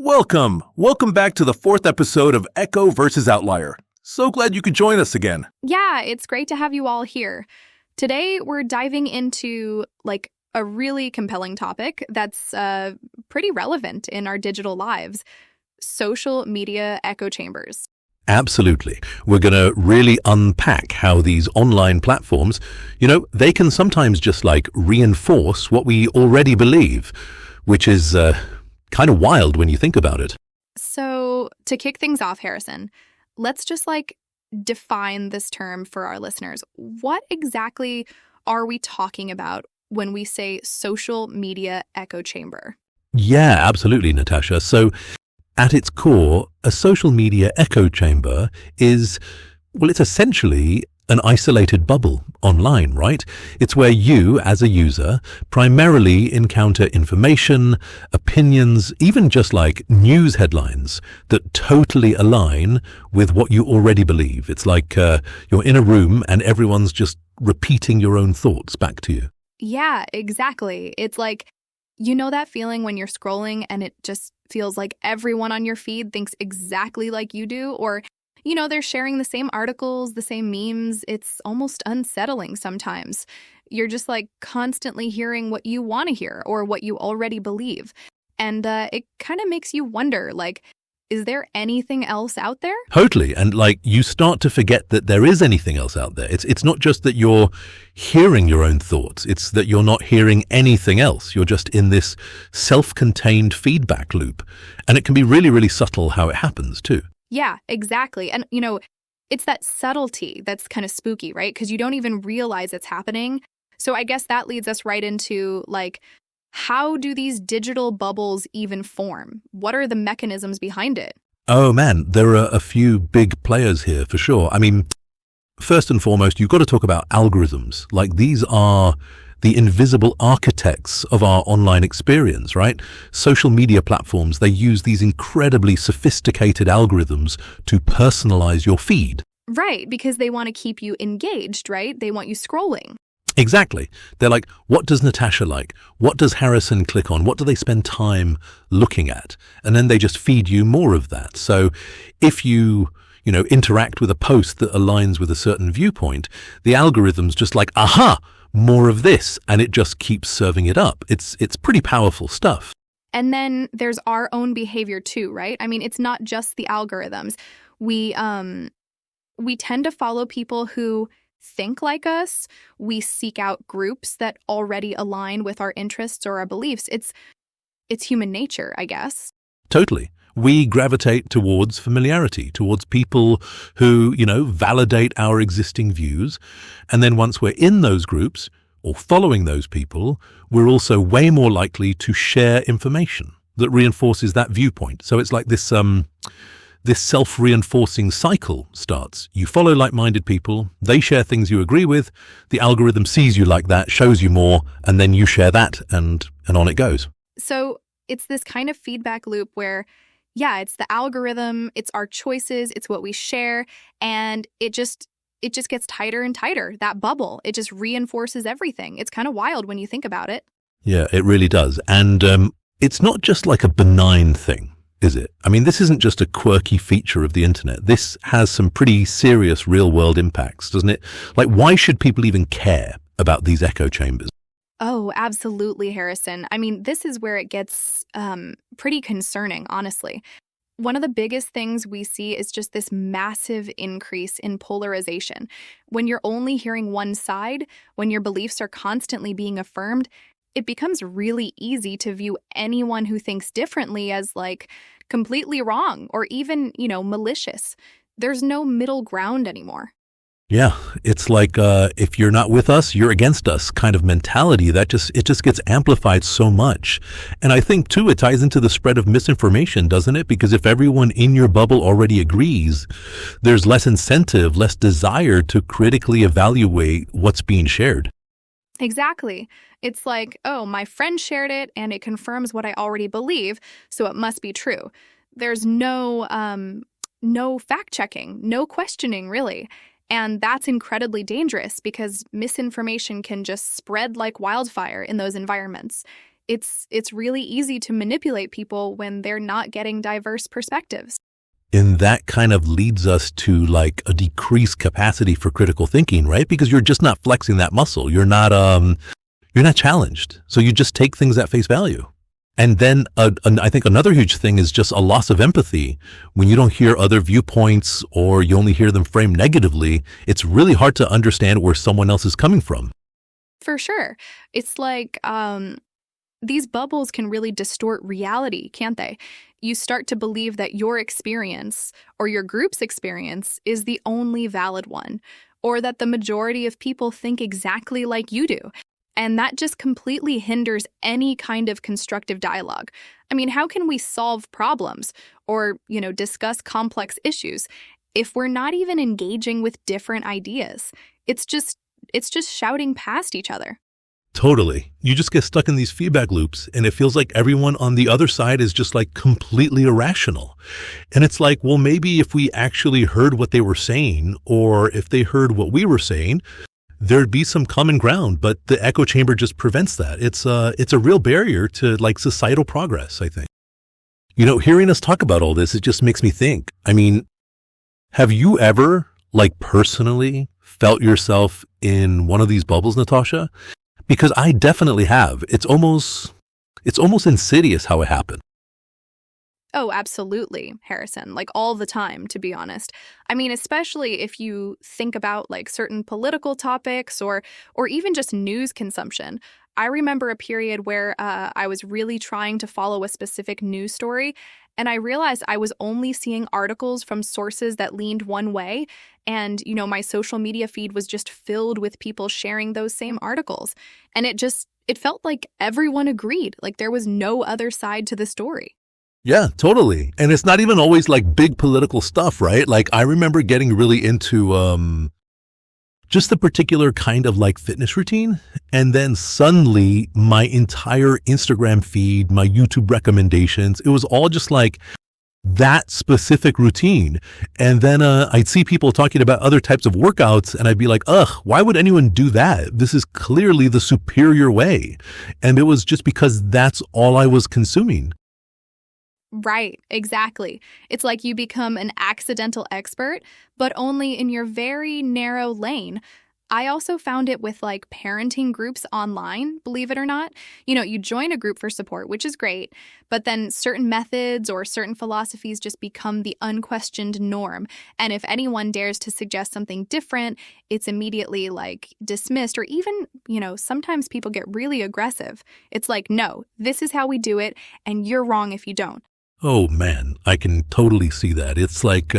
Welcome back to the fourth episode of Echo versus Outlier. So glad you could join us again. Yeah, it's great to have you all here. Today, we're diving into a really compelling topic that's pretty relevant in our digital lives: social media echo chambers. Absolutely. We're going to really unpack how these online platforms, they can sometimes just reinforce what we already believe, which is kind of wild when you think about it. So, to kick things off, Harrison, let's just define this term for our listeners. What exactly are we talking about when we say social media echo chamber? Yeah, absolutely, Natasha. So at its core, a social media echo chamber is, it's essentially an isolated bubble online, right? It's where you, as a user, primarily encounter information, opinions, even just news headlines that totally align with what you already believe. It's like you're in a room and everyone's just repeating your own thoughts back to you. Yeah, exactly. It's that feeling when you're scrolling and it just feels like everyone on your feed thinks exactly like you do, or they're sharing the same articles, the same memes. It's almost unsettling sometimes. You're just constantly hearing what you want to hear or what you already believe. And it kind of makes you wonder, is there anything else out there? Totally. And you start to forget that there is anything else out there. It's not just that you're hearing your own thoughts. It's that you're not hearing anything else. You're just in this self-contained feedback loop. And it can be really, really subtle how it happens too. Yeah, exactly. And, it's that subtlety that's kind of spooky, right? Because you don't even realize it's happening. So I guess that leads us right into, how do these digital bubbles even form? What are the mechanisms behind it? Oh, man, there are a few big players here for sure. I mean, first and foremost, you've got to talk about algorithms. These are the invisible architects of our online experience, right? Social media platforms, they use these incredibly sophisticated algorithms to personalize your feed. Right, because they want to keep you engaged, right? They want you scrolling. Exactly. They're like, what does Natasha like? What does Harrison click on? What do they spend time looking at? And then they just feed you more of that. So if you interact with a post that aligns with a certain viewpoint, the algorithm's just aha, more of this, and it just keeps serving it up. It's pretty powerful stuff. And then there's our own behavior too, right? I mean, it's not just the algorithms. We tend to follow people who think like us. We seek out groups that already align with our interests or our beliefs. It's human nature, I guess. Totally. We gravitate towards familiarity, towards people who, validate our existing views. And then once we're in those groups or following those people, we're also way more likely to share information that reinforces that viewpoint. So it's like this self-reinforcing cycle starts. You follow like-minded people, they share things you agree with, the algorithm sees you like that, shows you more, and then you share that, and on it goes. So it's this kind of feedback loop where, yeah, it's the algorithm, it's our choices, it's what we share, and it just gets tighter and tighter, that bubble. It just reinforces everything. It's kind of wild when you think about it. Yeah, it really does. And it's not just a benign thing, is it? I mean, this isn't just a quirky feature of the internet. This has some pretty serious real-world impacts, doesn't it? Why should people even care about these echo chambers? Oh, absolutely, Harrison. I mean, this is where it gets pretty concerning, honestly. One of the biggest things we see is just this massive increase in polarization. When you're only hearing one side, when your beliefs are constantly being affirmed, it becomes really easy to view anyone who thinks differently as completely wrong or even, malicious. There's no middle ground anymore. Yeah, it's if you're not with us, you're against us kind of mentality. It just gets amplified so much. And I think too, it ties into the spread of misinformation, doesn't it? Because if everyone in your bubble already agrees, there's less incentive, less desire to critically evaluate what's being shared. Exactly. It's oh, my friend shared it and it confirms what I already believe, so it must be true. There's no fact checking, no questioning really. And that's incredibly dangerous because misinformation can just spread like wildfire in those environments. It's really easy to manipulate people when they're not getting diverse perspectives. And that kind of leads us to like a decreased capacity for critical thinking, right? Because you're just not flexing that muscle. You're not challenged. So you just take things at face value. And then I think another huge thing is just a loss of empathy. When you don't hear other viewpoints or you only hear them framed negatively, it's really hard to understand where someone else is coming from. For sure. It's like these bubbles can really distort reality, can't they? You start to believe that your experience or your group's experience is the only valid one, or that the majority of people think exactly like you do. And that just completely hinders any kind of constructive dialogue. I mean, how can we solve problems or, discuss complex issues if we're not even engaging with different ideas? It's just shouting past each other. Totally. You just get stuck in these feedback loops and it feels like everyone on the other side is just like completely irrational. And it's like, well, maybe if we actually heard what they were saying or if they heard what we were saying, there'd be some common ground, but the echo chamber just prevents that. It's a real barrier to like societal progress, I think. Hearing us talk about all this, it just makes me think. I mean, have you ever like personally felt yourself in one of these bubbles, Natasha? Because I definitely have. It's almost insidious how it happened. Oh, absolutely, Harrison, like all the time, to be honest. I mean, especially if you think about like certain political topics or even just news consumption. I remember a period where I was really trying to follow a specific news story, and I realized I was only seeing articles from sources that leaned one way, and, my social media feed was just filled with people sharing those same articles. And it felt like everyone agreed, like there was no other side to the story. Yeah, totally. And it's not even always like big political stuff, right? Like I remember getting really into just the particular kind of like fitness routine. And then suddenly my entire Instagram feed, my YouTube recommendations, it was all just like that specific routine. And then I'd see people talking about other types of workouts and I'd be like, ugh, why would anyone do that? This is clearly the superior way. And it was just because that's all I was consuming. Right, exactly. It's like you become an accidental expert, but only in your very narrow lane. I also found it with like parenting groups online, believe it or not. You join a group for support, which is great, but then certain methods or certain philosophies just become the unquestioned norm. And if anyone dares to suggest something different, it's immediately like dismissed or even, sometimes people get really aggressive. It's like, no, this is how we do it, and you're wrong if you don't. Oh man, I can totally see that. It's like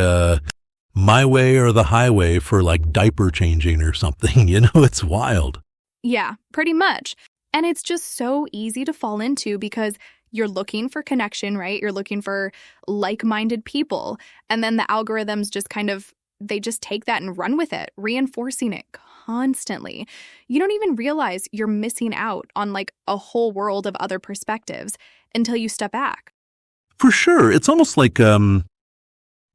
my way or the highway for like diaper changing or something, it's wild. Yeah, pretty much. And it's just so easy to fall into because you're looking for connection, right? You're looking for like-minded people. And then the algorithms they just take that and run with it, reinforcing it constantly. You don't even realize you're missing out on like a whole world of other perspectives until you step back. For sure. It's almost like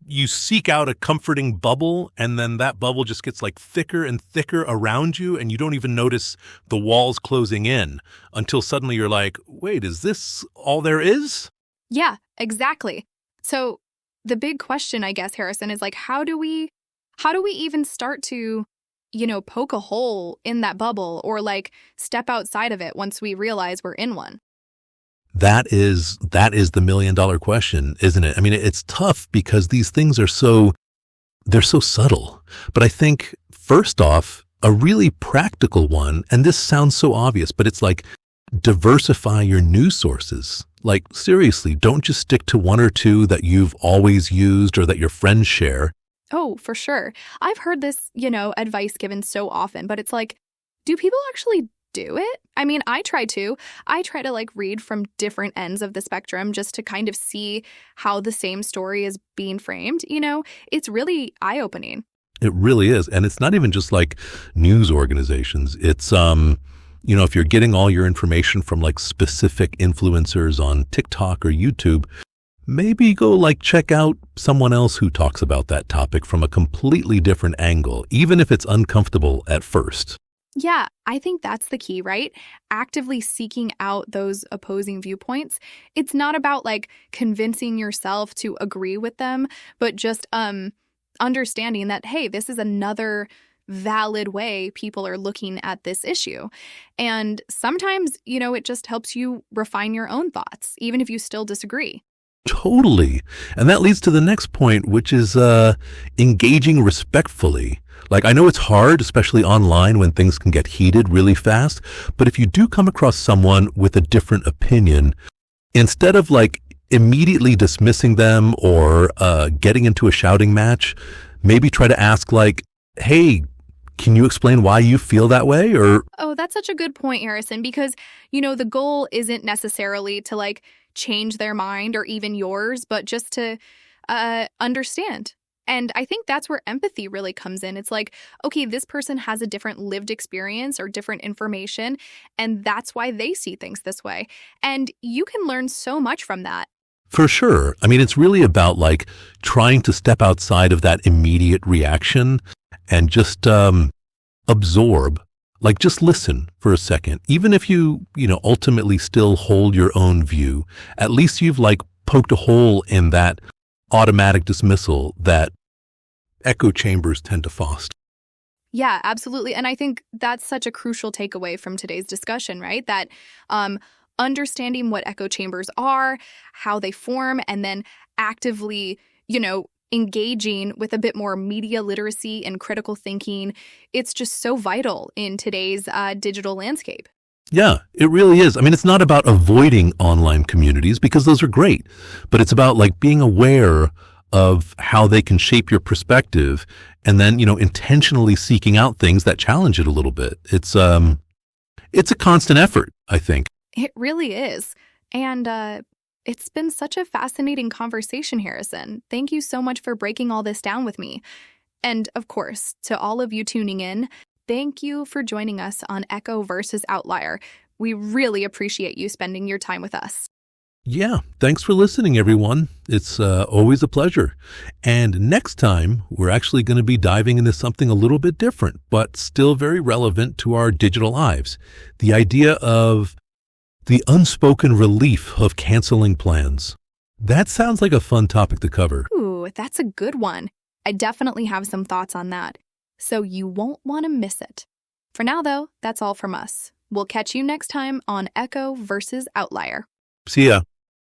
you seek out a comforting bubble and then that bubble just gets like thicker and thicker around you and you don't even notice the walls closing in until suddenly you're like, wait, is this all there is? Yeah, exactly. So the big question, I guess, Harrison, is like, how do we even start to, poke a hole in that bubble or like step outside of it once we realize we're in one? That is the $1 million question, isn't it? I mean, it's tough because these things they're so subtle. But I think first off, a really practical one, and this sounds so obvious, but it's like diversify your news sources. Like seriously, don't just stick to one or two that you've always used or that your friends share. Oh, for sure. I've heard this, advice given so often, but it's like, do people actually do it? I mean, I try to like read from different ends of the spectrum just to kind of see how the same story is being framed. It's really eye-opening. It really is. And it's not even just like news organizations. It's, if you're getting all your information from like specific influencers on TikTok or YouTube, maybe go like check out someone else who talks about that topic from a completely different angle, even if it's uncomfortable at first. Yeah, I think that's the key, right? Actively seeking out those opposing viewpoints. It's not about like convincing yourself to agree with them, but just understanding that hey, this is another valid way people are looking at this issue. And sometimes, it just helps you refine your own thoughts, even if you still disagree. Totally. And that leads to the next point, which is engaging respectfully. Like, I know it's hard, especially online when things can get heated really fast. But if you do come across someone with a different opinion, instead of like immediately dismissing them or getting into a shouting match, maybe try to ask like, hey, can you explain why you feel that way? Or Oh, that's such a good point, Harrison, because, the goal isn't necessarily to like change their mind or even yours, but just to understand. And I think that's where empathy really comes in. It's like, okay, this person has a different lived experience or different information, and that's why they see things this way. And you can learn so much from that. for sure. I mean, it's really about like trying to step outside of that immediate reaction and just absorb, like just listen for a second. Even if you ultimately still hold your own view, at least you've like poked a hole in that automatic dismissal that echo chambers tend to foster. Yeah, absolutely. And I think that's such a crucial takeaway from today's discussion, right? That understanding what echo chambers are, how they form, and then actively, engaging with a bit more media literacy and critical thinking, it's just so vital in today's digital landscape. Yeah, it really is. I mean, it's not about avoiding online communities because those are great, but it's about like being aware of how they can shape your perspective and then, intentionally seeking out things that challenge it a little bit. It's a constant effort, I think. It really is. And it's been such a fascinating conversation, Harrison. Thank you so much for breaking all this down with me. And of course, to all of you tuning in, thank you for joining us on Echo versus Outlier. We really appreciate you spending your time with us. Yeah, thanks for listening, everyone. It's always a pleasure. And next time, we're actually going to be diving into something a little bit different, but still very relevant to our digital lives. The idea of the unspoken relief of canceling plans. That sounds like a fun topic to cover. Ooh, that's a good one. I definitely have some thoughts on that. So you won't want to miss it. For now, though, that's all from us. We'll catch you next time on Echo versus Outlier. See ya.